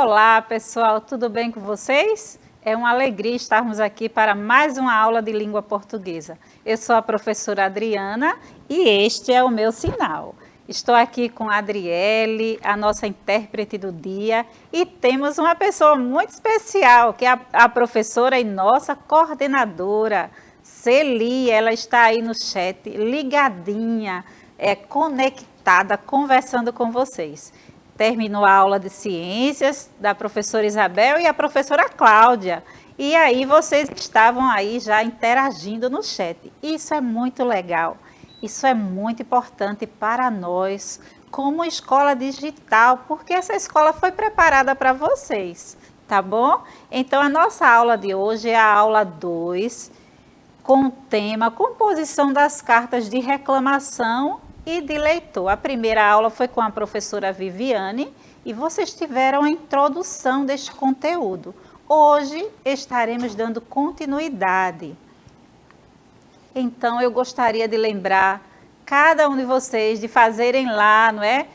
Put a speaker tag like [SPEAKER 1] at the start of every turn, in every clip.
[SPEAKER 1] Olá, pessoal, tudo bem com vocês? É uma alegria estarmos aqui para mais uma aula de língua portuguesa. Eu sou a professora Adriana e este é o meu sinal. Estou aqui com a Adriele, a nossa intérprete do dia, e temos uma pessoa muito especial, que é a professora e nossa coordenadora, Celi. Ela está aí no chat, ligadinha, conectada, conversando com vocês. Terminou a aula de ciências da professora Isabel e a professora Cláudia. E aí vocês estavam aí já interagindo no chat. Isso é muito legal. Isso é muito importante para nós, como escola digital, porque essa escola foi preparada para vocês, tá bom? Então a nossa aula de hoje é a aula 2, com o tema composição das cartas de reclamação e de leitor. A primeira aula foi com a professora Viviane e vocês tiveram a introdução deste conteúdo. Hoje estaremos dando continuidade. Então eu gostaria de lembrar cada um de vocês de fazerem lá, não é?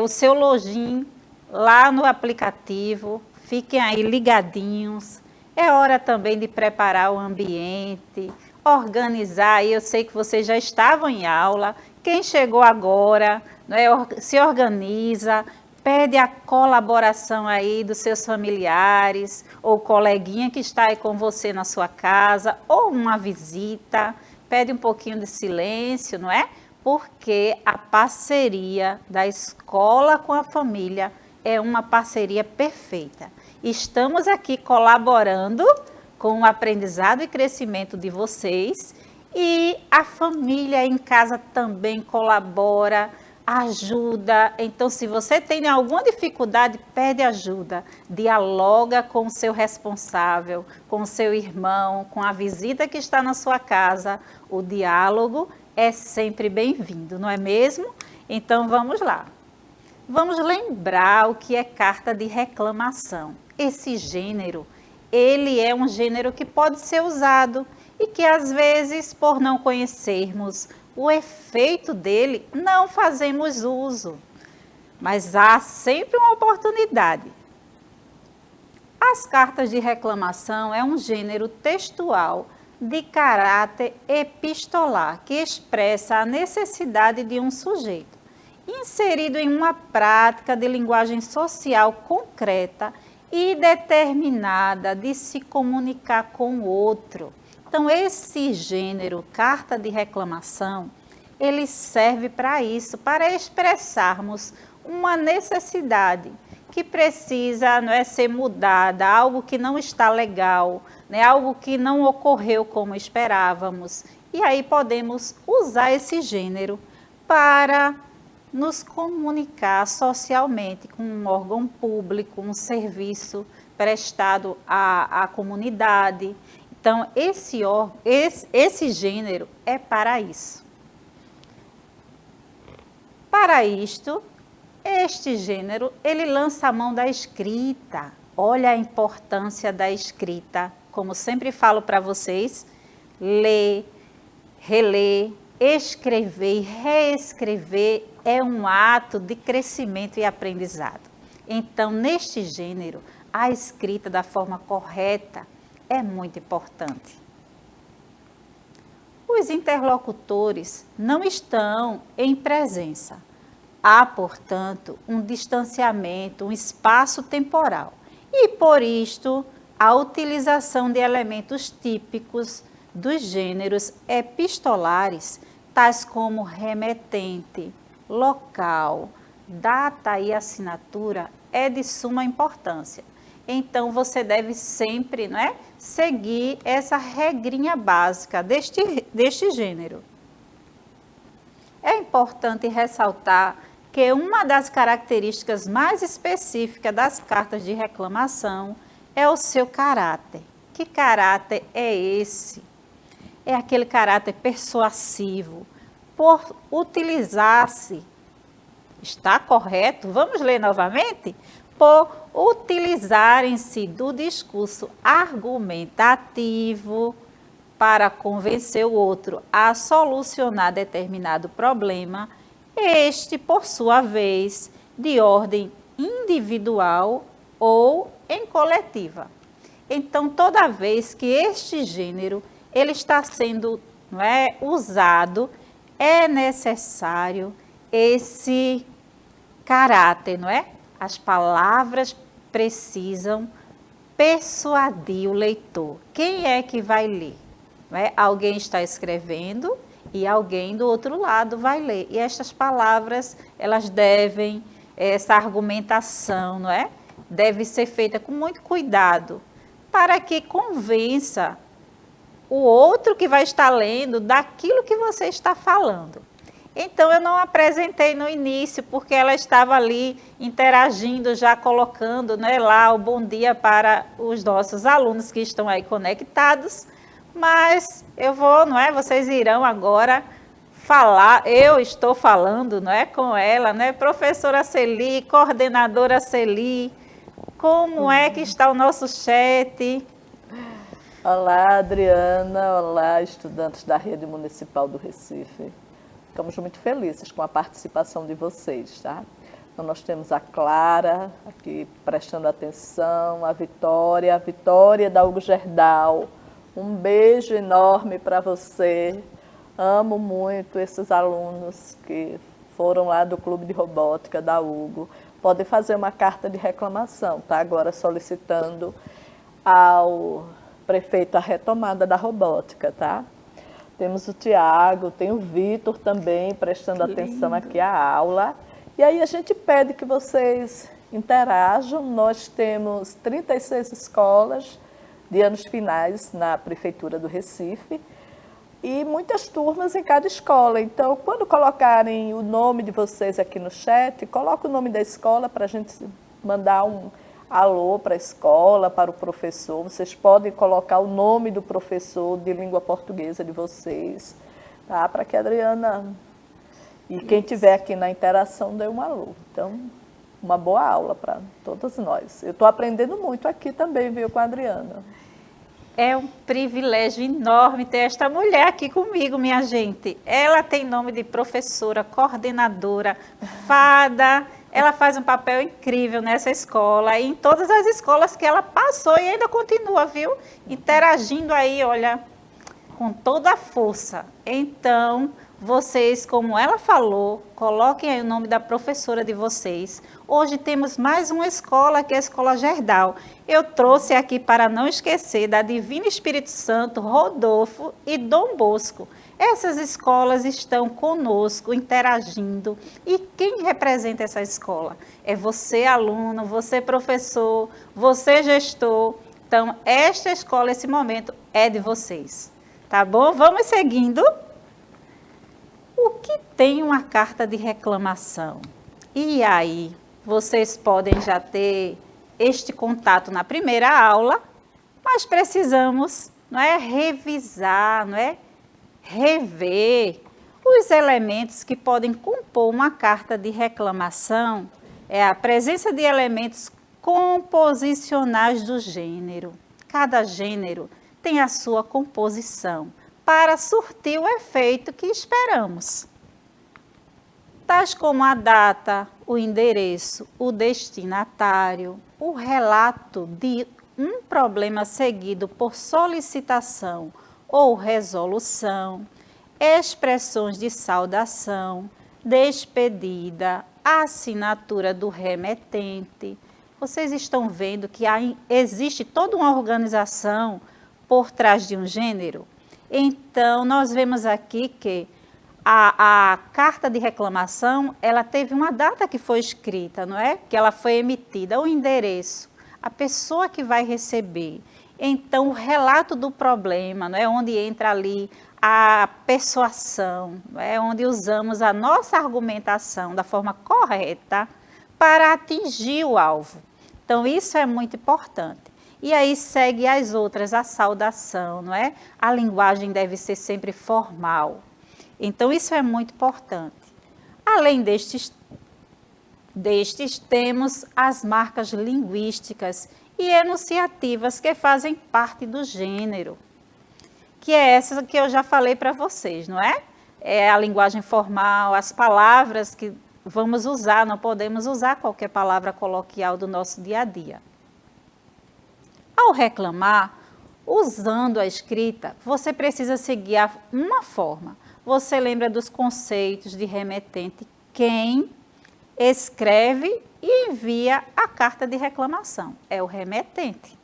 [SPEAKER 1] O seu login lá no aplicativo. Fiquem aí ligadinhos. É hora também de preparar o ambiente, organizar. Eu sei que vocês já estavam em aula. Quem chegou agora, não é, se organiza, pede a colaboração aí dos seus familiares, ou coleguinha que está aí com você na sua casa, ou uma visita. Pede um pouquinho de silêncio, não é? Porque a parceria da escola com a família é uma parceria perfeita. Estamos aqui colaborando com o aprendizado e crescimento de vocês, e a família em casa também colabora, ajuda. Então, se você tem alguma dificuldade, pede ajuda, dialoga com o seu responsável, com o seu irmão, com a visita que está na sua casa. O diálogo é sempre bem-vindo, não é mesmo? Então, vamos lá. Vamos lembrar o que é carta de reclamação. Esse gênero, ele é um gênero que pode ser usado e que às vezes, por não conhecermos o efeito dele, não fazemos uso. Mas há sempre uma oportunidade. As cartas de reclamação é um gênero textual de caráter epistolar que expressa a necessidade de um sujeito inserido em uma prática de linguagem social concreta e determinada de se comunicar com o outro. Então, esse gênero, carta de reclamação, ele serve para isso, para expressarmos uma necessidade que precisa, não é, ser mudada, algo que não está legal, né, algo que não ocorreu como esperávamos. E aí podemos usar esse gênero para nos comunicar socialmente com um órgão público, um serviço prestado à comunidade. Então, esse gênero é para isso. Para isto, este gênero, ele lança a mão da escrita. Olha a importância da escrita. Como sempre falo para vocês, ler, reler, escrever e reescrever é um ato de crescimento e aprendizado. Então, neste gênero, a escrita da forma correta é muito importante. Os interlocutores não estão em presença. Há, portanto, um distanciamento, um espaço temporal. E, por isto, a utilização de elementos típicos dos gêneros epistolares, tais como remetente, local, data e assinatura, é de suma importância. Então, você deve sempre, não é, seguir essa regrinha básica deste gênero. É importante ressaltar que uma das características mais específicas das cartas de reclamação é o seu caráter. Que caráter é esse? É aquele caráter persuasivo, por utilizar-se, está correto? Vamos ler novamente? Por utilizarem-se do discurso argumentativo para convencer o outro a solucionar determinado problema, este, por sua vez, de ordem individual ou em coletiva. Então, toda vez que este gênero ele está sendo, não é, usado, é necessário esse caráter, não é? As palavras precisam persuadir o leitor. Quem é que vai ler? Não é? Alguém está escrevendo e alguém do outro lado vai ler. E estas palavras, elas devem, essa argumentação, não é? Deve ser feita com muito cuidado, para que convença o outro que vai estar lendo daquilo que você está falando. Então, eu não apresentei no início, porque ela estava ali interagindo, já colocando, né, lá o bom dia para os nossos alunos que estão aí conectados, mas eu vou, não é, vocês irão agora falar, eu estou falando, não é, com ela, né, professora Celi, coordenadora Celi, como é que está o nosso chat?
[SPEAKER 2] Olá, Adriana. Olá, estudantes da Rede Municipal do Recife. Ficamos muito felizes com a participação de vocês, tá? Então, nós temos a Clara aqui prestando atenção, a Vitória da Hugo Gerdau. Um beijo enorme para você. Amo muito esses alunos que foram lá do Clube de Robótica da Hugo. Podem fazer uma carta de reclamação, tá? Agora solicitando ao prefeito a retomada da robótica, tá? Temos o Tiago, tem o Vitor também prestando atenção aqui à aula. E aí a gente pede que vocês interajam. Nós temos 36 escolas de anos finais na Prefeitura do Recife e muitas turmas em cada escola. Então, quando colocarem o nome de vocês aqui no chat, coloca o nome da escola para a gente mandar um alô para a escola, para o professor. Vocês podem colocar o nome do professor de língua portuguesa de vocês, tá? Para que a Adriana e quem estiver aqui na interação dê um alô. Então, uma boa aula para todos nós. Eu estou aprendendo muito aqui também, viu, com a Adriana.
[SPEAKER 1] É um privilégio enorme ter esta mulher aqui comigo, minha gente. Ela tem nome de professora, coordenadora, fada. Ela faz um papel incrível nessa escola e em todas as escolas que ela passou e ainda continua, viu? Interagindo aí, olha, com toda a força. Então, vocês, como ela falou, coloquem aí o nome da professora de vocês. Hoje temos mais uma escola, que é a Escola Gerdau. Eu trouxe aqui para não esquecer da Divino Espírito Santo, Rodolfo e Dom Bosco. Essas escolas estão conosco, interagindo. E quem representa essa escola? É você, aluno, você, professor, você, gestor. Então, esta escola, esse momento, é de vocês. Tá bom? Vamos seguindo. O que tem uma carta de reclamação? E aí, vocês podem já ter este contato na primeira aula, mas precisamos, não é, revisar, não é, rever os elementos que podem compor uma carta de reclamação. É a presença de elementos composicionais do gênero. Cada gênero tem a sua composição para surtir o efeito que esperamos. Tais como a data, o endereço, o destinatário, o relato de um problema seguido por solicitação ou resolução, expressões de saudação, despedida, assinatura do remetente. Vocês estão vendo que existe toda uma organização por trás de um gênero? Então, nós vemos aqui que a carta de reclamação, ela teve uma data que foi escrita, não é? Que ela foi emitida, o endereço, a pessoa que vai receber. Então, o relato do problema, não é? Onde entra ali a persuasão, não é? Onde usamos a nossa argumentação da forma correta para atingir o alvo. Então, isso é muito importante. E aí segue as outras, a saudação, não é? A linguagem deve ser sempre formal. Então, isso é muito importante. Além destes, temos as marcas linguísticas e enunciativas que fazem parte do gênero, que é essa que eu já falei para vocês, não é? É a linguagem formal, as palavras que vamos usar, não podemos usar qualquer palavra coloquial do nosso dia a dia. Ao reclamar, usando a escrita, você precisa seguir uma forma. Você lembra dos conceitos de remetente, quem escreve e envia a carta de reclamação, é o remetente.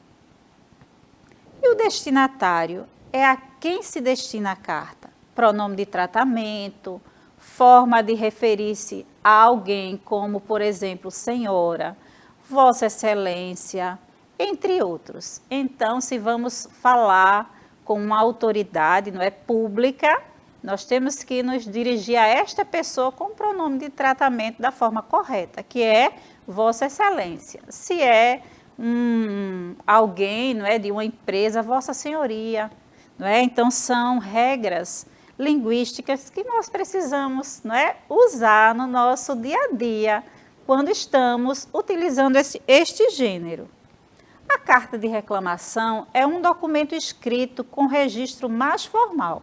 [SPEAKER 1] E o destinatário é a quem se destina a carta. Pronome de tratamento, forma de referir-se a alguém como, por exemplo, senhora, vossa excelência, entre outros. Então, se vamos falar com uma autoridade, não é, pública, nós temos que nos dirigir a esta pessoa com o pronome de tratamento da forma correta, que é vossa excelência. Se é alguém, não é, de uma empresa, vossa senhoria, não é? Então, são regras linguísticas que nós precisamos, não é, usar no nosso dia a dia, quando estamos utilizando este gênero. A carta de reclamação é um documento escrito com registro mais formal.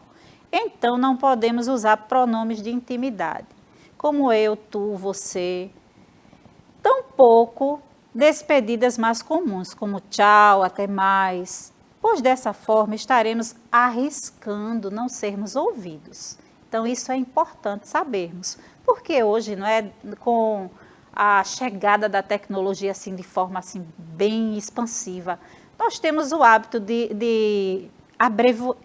[SPEAKER 1] Então, não podemos usar pronomes de intimidade, como eu, tu, você. Tampouco despedidas mais comuns, como tchau, até mais, pois dessa forma estaremos arriscando não sermos ouvidos. Então, isso é importante sabermos, porque hoje, não é, com a chegada da tecnologia assim, de forma assim, bem expansiva, nós temos o hábito de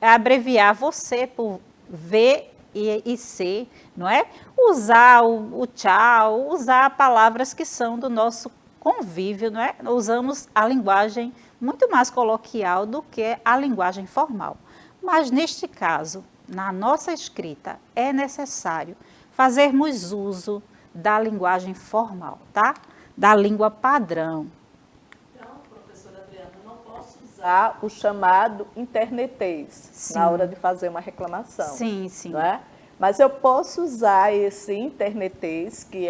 [SPEAKER 1] abreviar você por V e C, não é? Usar o tchau, usar palavras que são do nosso convívio, não é? Usamos a linguagem muito mais coloquial do que a linguagem formal. Mas neste caso, na nossa escrita, é necessário fazermos uso da linguagem formal, tá? Da língua padrão.
[SPEAKER 2] Professora Adriana, não posso usar o chamado internetês na hora de fazer uma reclamação.
[SPEAKER 1] Sim, sim.
[SPEAKER 2] Não é? Mas eu posso usar esse internetês, que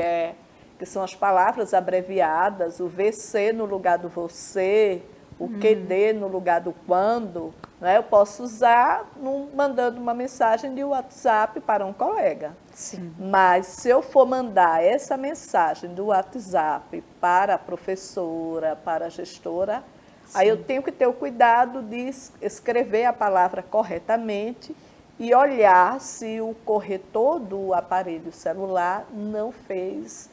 [SPEAKER 2] são as palavras abreviadas, o VC no lugar do você, o QD no lugar do quando. Não é? Eu posso usar mandando uma mensagem de WhatsApp para um colega.
[SPEAKER 1] Sim.
[SPEAKER 2] Mas se eu for mandar essa mensagem do WhatsApp para a professora, para a gestora, sim, aí eu tenho que ter o cuidado de escrever a palavra corretamente e olhar se o corretor do aparelho celular não fez.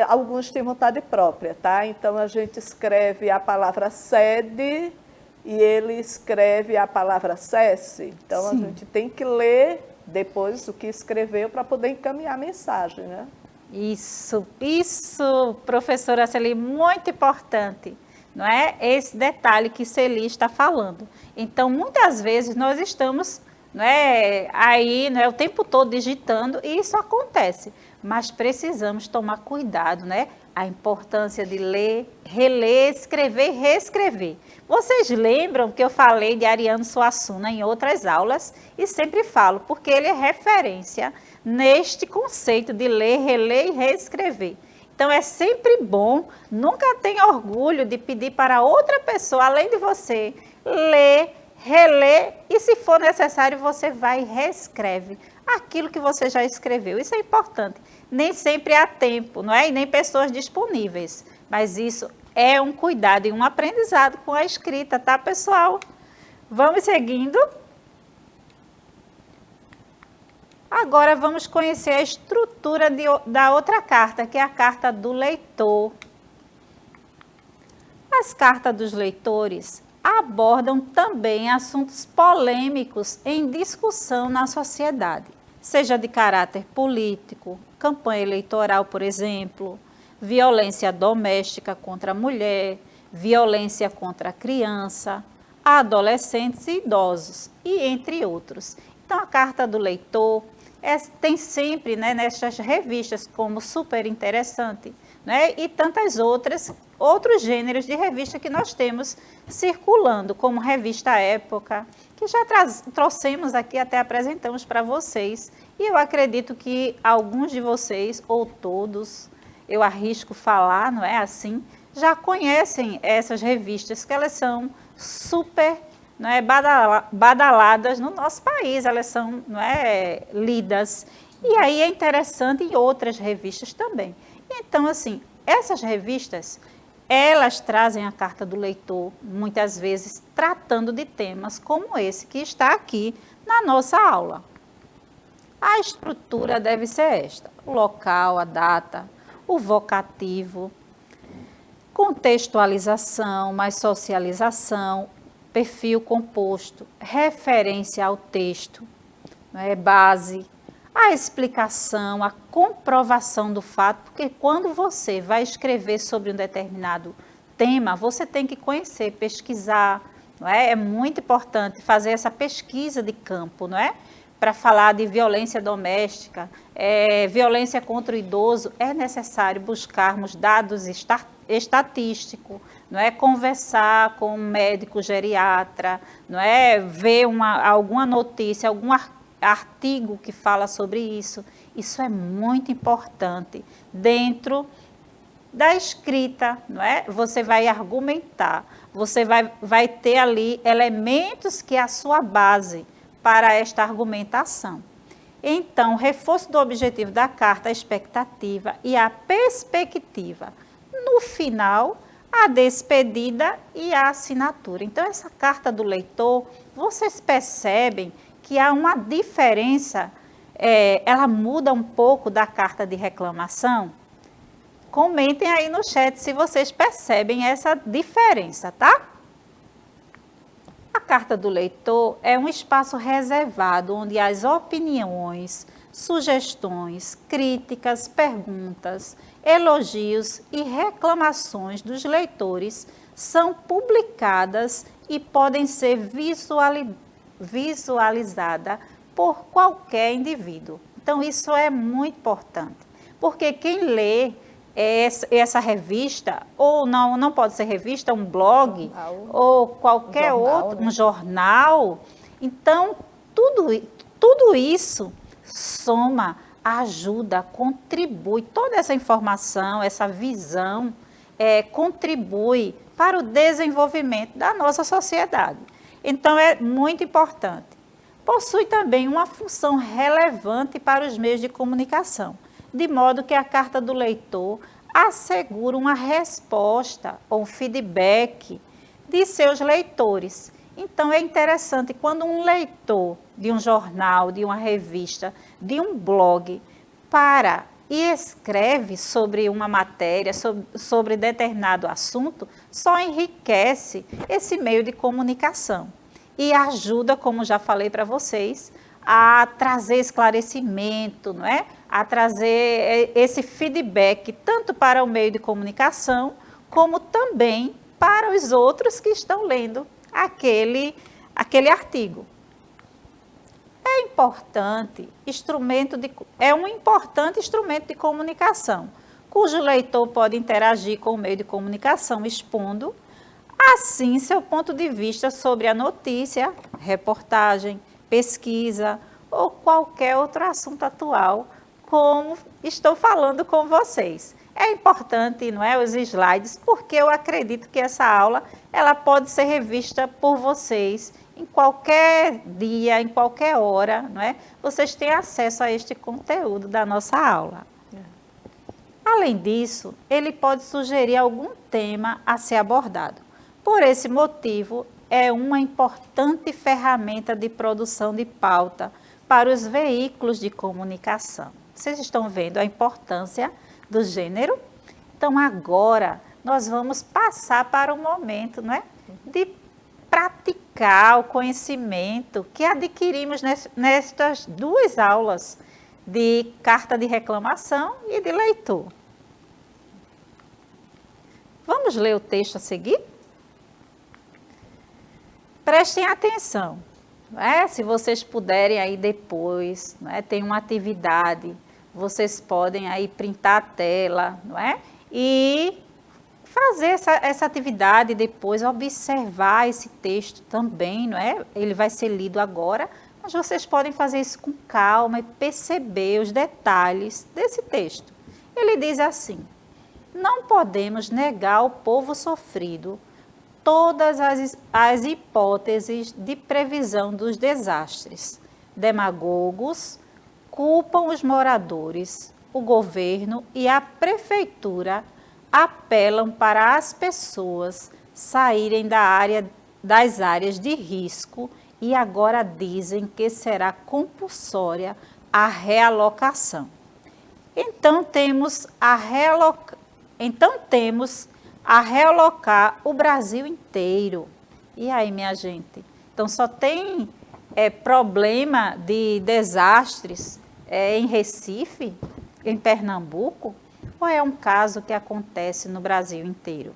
[SPEAKER 2] Alguns têm vontade própria, tá? Então a gente escreve a palavra sede e ele escreve a palavra cesse. Então sim, a gente tem que ler depois o que escreveu para poder encaminhar a mensagem, né?
[SPEAKER 1] Isso, professora Celi, muito importante, não é? Esse detalhe que Celi está falando. Então, muitas vezes nós estamos, não é, aí, não é, o tempo todo digitando e isso acontece, mas precisamos tomar cuidado, né? A importância de ler, reler, escrever e reescrever. Vocês lembram que eu falei de Ariano Suassuna em outras aulas e sempre falo, porque ele é referência neste conceito de ler, reler e reescrever. Então, é sempre bom, nunca tenha orgulho de pedir para outra pessoa, além de você, ler, reler e, se for necessário, você vai e reescreve aquilo que você já escreveu. Isso é importante. Nem sempre há tempo, não é? E nem pessoas disponíveis. Mas isso é um cuidado e um aprendizado com a escrita, tá, pessoal? Vamos seguindo. Agora vamos conhecer a estrutura da outra carta, que é a carta do leitor. As cartas dos leitores abordam também assuntos polêmicos em discussão na sociedade, seja de caráter político, campanha eleitoral, por exemplo, violência doméstica contra a mulher, violência contra a criança, adolescentes e idosos, e entre outros. Então, a carta do leitor tem sempre, né, nestas revistas como Super Interessante, né, e tantas outros gêneros de revista que nós temos circulando, como Revista Época, que já trouxemos aqui, até apresentamos para vocês. E eu acredito que alguns de vocês, ou todos, eu arrisco falar, não é assim, já conhecem essas revistas, que elas são super, não é, badaladas no nosso país, elas são, não é, lidas. E aí é interessante em outras revistas também. Então, assim, essas revistas elas trazem a carta do leitor, muitas vezes tratando de temas como esse que está aqui na nossa aula. A estrutura deve ser esta: o local, a data, o vocativo, contextualização, mais socialização, perfil composto, referência ao texto, base, a explicação, a comprovação do fato, porque quando você vai escrever sobre um determinado tema, você tem que conhecer, pesquisar, não é? É muito importante fazer essa pesquisa de campo, não é? Para falar de violência doméstica, violência contra o idoso, é necessário buscarmos dados estatísticos, não é? Conversar com um médico geriatra, não é? Ver alguma notícia, algum artigo que fala sobre isso. Isso é muito importante dentro da escrita, não é? Você vai argumentar, você vai ter ali elementos que é a sua base para esta argumentação. Então, reforço do objetivo da carta, a expectativa e a perspectiva. No final, a despedida e a assinatura. Então, essa carta do leitor, vocês percebem que há uma diferença, ela muda um pouco da carta de reclamação? Comentem aí no chat se vocês percebem essa diferença, tá? A carta do leitor é um espaço reservado onde as opiniões, sugestões, críticas, perguntas, elogios e reclamações dos leitores são publicadas e podem ser visualizadas por qualquer indivíduo. Então, isso é muito importante, porque quem lê essa revista, ou não pode ser revista, um blog, ou qualquer outro, um jornal. Então, tudo isso soma, ajuda, contribui. Toda essa informação, essa visão, contribui para o desenvolvimento da nossa sociedade. Então, é muito importante. Possui também uma função relevante para os meios de comunicação, de modo que a carta do leitor assegura uma resposta ou feedback de seus leitores. Então, é interessante quando um leitor de um jornal, de uma revista, de um blog, para e escreve sobre uma matéria, sobre determinado assunto, só enriquece esse meio de comunicação e ajuda, como já falei para vocês, a trazer esclarecimento, não é? A trazer esse feedback tanto para o meio de comunicação, como também para os outros que estão lendo aquele artigo. É um importante instrumento de comunicação, cujo leitor pode interagir com o meio de comunicação expondo, assim, seu ponto de vista sobre a notícia, reportagem, pesquisa ou qualquer outro assunto atual, como estou falando com vocês. É importante, não é, os slides, porque eu acredito que essa aula ela pode ser revista por vocês em qualquer dia, em qualquer hora, não é? Vocês têm acesso a este conteúdo da nossa aula. Além disso, ele pode sugerir algum tema a ser abordado. Por esse motivo, é uma importante ferramenta de produção de pauta para os veículos de comunicação. Vocês estão vendo a importância do gênero? Então, agora, nós vamos passar para o momento, não é? De praticar o conhecimento que adquirimos nestas duas aulas de carta de reclamação e de leitor. Vamos ler o texto a seguir? Prestem atenção, não é? Se vocês puderem aí depois, não é? Tem uma atividade, vocês podem aí printar a tela, não é? E fazer essa atividade depois, observar esse texto também, não é? Ele vai ser lido agora, mas vocês podem fazer isso com calma e perceber os detalhes desse texto. Ele diz assim: não podemos negar ao povo sofrido todas as hipóteses de previsão dos desastres. Demagogos culpam os moradores, o governo e a prefeitura apelam para as pessoas saírem das áreas de risco e agora dizem que será compulsória a realocação. Então temos a realocar o Brasil inteiro. E aí, minha gente? Então só tem problema de desastres em Recife, em Pernambuco, ou é um caso que acontece no Brasil inteiro?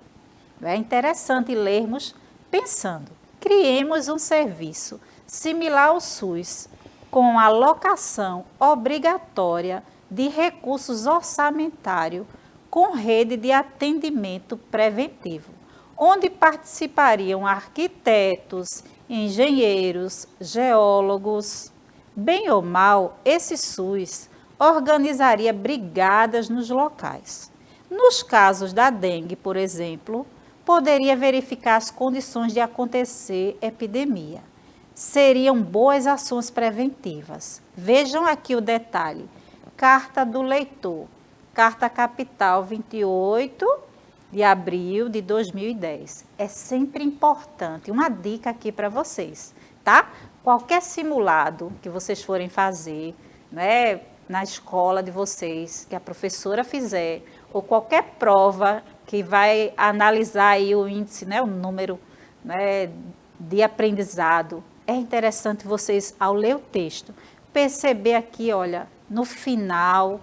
[SPEAKER 1] É interessante lermos pensando. Criemos um serviço similar ao SUS, com alocação obrigatória de recursos orçamentários com rede de atendimento preventivo, onde participariam arquitetos, engenheiros, geólogos. Bem ou mal, esse SUS organizaria brigadas nos locais. Nos casos da dengue, por exemplo, poderia verificar as condições de acontecer epidemia. Seriam boas ações preventivas. Vejam aqui o detalhe. Carta do Leitor, Carta Capital, 28 de abril de 2010. É sempre importante, uma dica aqui para vocês, tá? Qualquer simulado que vocês forem fazer, né, na escola de vocês, que a professora fizer, ou qualquer prova que vai analisar aí o índice, né, o número, né, de aprendizado, é interessante vocês, ao ler o texto, perceber aqui, olha, no final,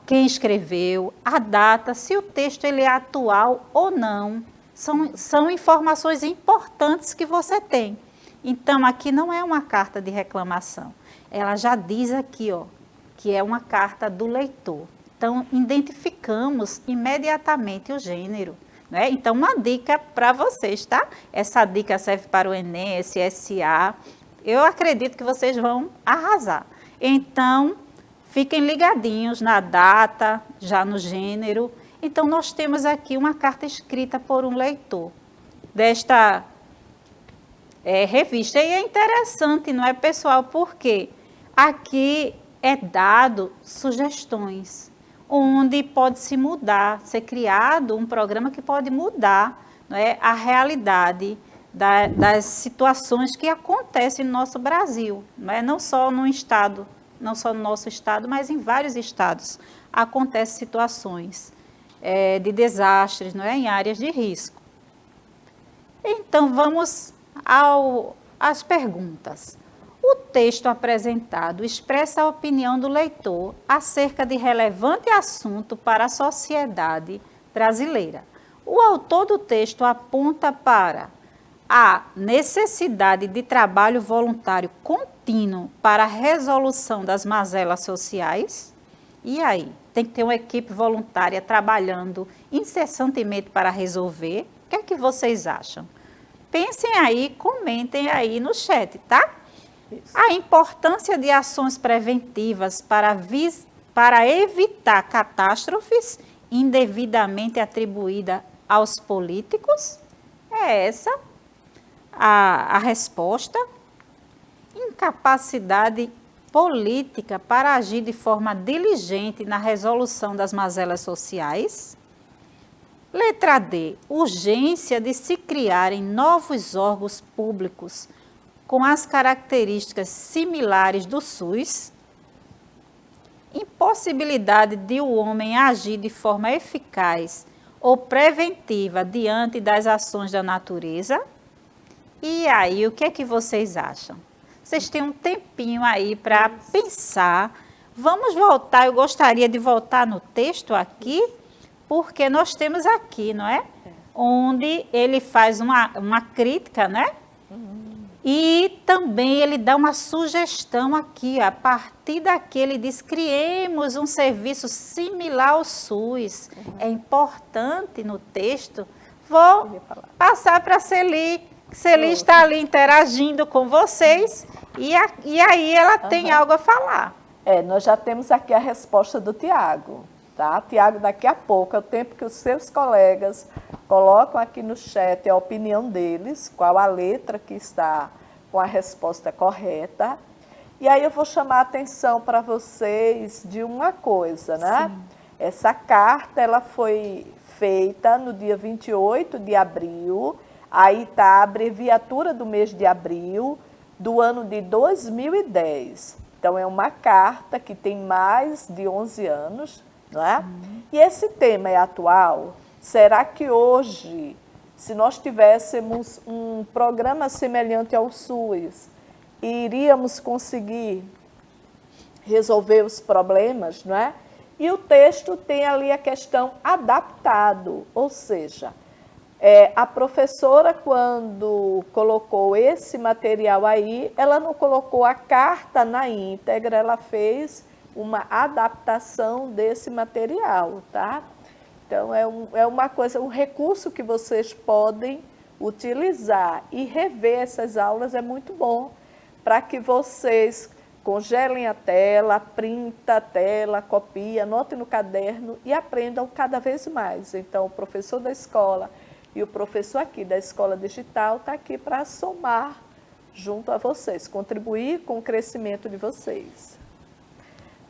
[SPEAKER 1] quem escreveu, a data, se o texto ele é atual ou não. São informações importantes que você tem. Então, aqui não é uma carta de reclamação. Ela já diz aqui, ó, que é uma carta do leitor. Então, identificamos imediatamente o gênero, né? Então, uma dica para vocês, tá? Essa dica serve para o Enem, SSA. Eu acredito que vocês vão arrasar. Então, fiquem ligadinhos na data, já no gênero. Então, nós temos aqui uma carta escrita por um leitor desta revista. E é interessante, não é, pessoal? Porque aqui é dado sugestões, onde pode se mudar, ser criado um programa que pode mudar, não é, a realidade das situações que acontecem no nosso Brasil, não é? Não só no estado, não só no nosso estado, mas em vários estados acontecem situações de desastres, não é, em áreas de risco. Então vamos às perguntas. O texto apresentado expressa a opinião do leitor acerca de relevante assunto para a sociedade brasileira. O autor do texto aponta para a necessidade de trabalho voluntário contínuo para a resolução das mazelas sociais. E aí? Tem que ter uma equipe voluntária trabalhando incessantemente para resolver. O que é que vocês acham? Pensem aí, comentem aí no chat, tá? Isso. A importância de ações preventivas para evitar catástrofes indevidamente atribuídas aos políticos? É essa a resposta. Incapacidade política para agir de forma diligente na resolução das mazelas sociais. Letra D, urgência de se criarem novos órgãos públicos com as características similares do SUS. Impossibilidade de o homem agir de forma eficaz ou preventiva diante das ações da natureza. E aí, o que é que vocês acham? Vocês têm um tempinho aí para pensar. Vamos voltar, eu gostaria de voltar no texto aqui, porque nós temos aqui, não é? Onde ele faz uma crítica, né? E também ele dá uma sugestão aqui, a partir daqui ele diz, criemos um serviço similar ao SUS. É importante no texto. Vou passar para a Celi. Celi está ali interagindo com vocês e aí ela tem algo a falar.
[SPEAKER 2] Nós já temos aqui a resposta do Tiago, tá? Tiago, daqui a pouco, é o tempo que os seus colegas colocam aqui no chat a opinião deles, qual a letra que está com a resposta correta. E aí eu vou chamar a atenção para vocês de uma coisa, né? Essa carta ela foi feita no dia 28 de abril, aí está a abreviatura do mês de abril do ano de 2010. Então, é uma carta que tem mais de 11 anos, não é? Sim. E esse tema é atual? Será que hoje, se nós tivéssemos um programa semelhante ao SUS, iríamos conseguir resolver os problemas, não é? E o texto tem ali a questão adaptado, ou seja, a professora, quando colocou esse material aí, ela não colocou a carta na íntegra, ela fez uma adaptação desse material, tá? Então, é uma coisa, um recurso que vocês podem utilizar e rever essas aulas é muito bom, para que vocês congelem a tela, printa a tela, copia, anotem no caderno e aprendam cada vez mais. Então, o professor da escola e o professor aqui da Escola Digital está aqui para somar junto a vocês, contribuir com o crescimento de vocês.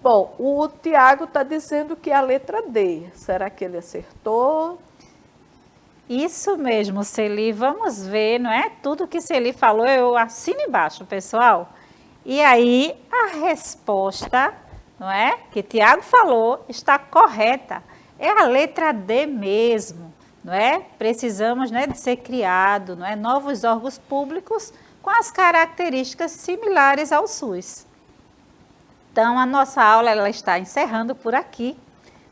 [SPEAKER 2] Bom, o Tiago está dizendo que é a letra D. Será que ele acertou?
[SPEAKER 1] Isso mesmo, Celi. Vamos ver, não é? Tudo que Celi falou, eu assino embaixo, pessoal. E aí, a resposta, não é? Que Tiago falou, está correta. É a letra D mesmo, não é? Precisamos, né, de ser criado, não é? Novos órgãos públicos com as características similares ao SUS. Então, a nossa aula ela está encerrando por aqui.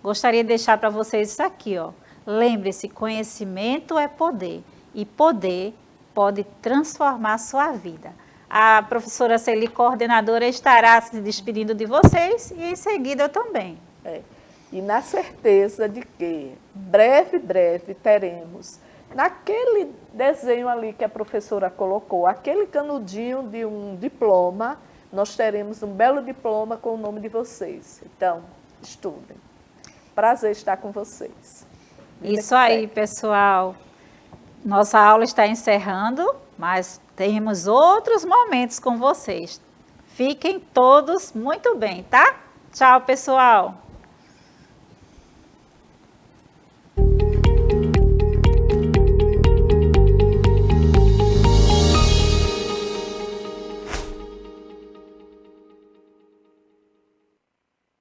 [SPEAKER 1] Gostaria de deixar para vocês isso aqui, ó. Lembre-se, conhecimento é poder e poder pode transformar a sua vida. A professora Celi, coordenadora, estará se despedindo de vocês e em seguida eu também.
[SPEAKER 2] E na certeza de que breve teremos, naquele desenho ali que a professora colocou, aquele canudinho de um diploma, nós teremos um belo diploma com o nome de vocês. Então, estudem. Prazer estar com vocês.
[SPEAKER 1] Isso aí, pessoal. Nossa aula está encerrando, mas temos outros momentos com vocês. Fiquem todos muito bem, tá? Tchau, pessoal.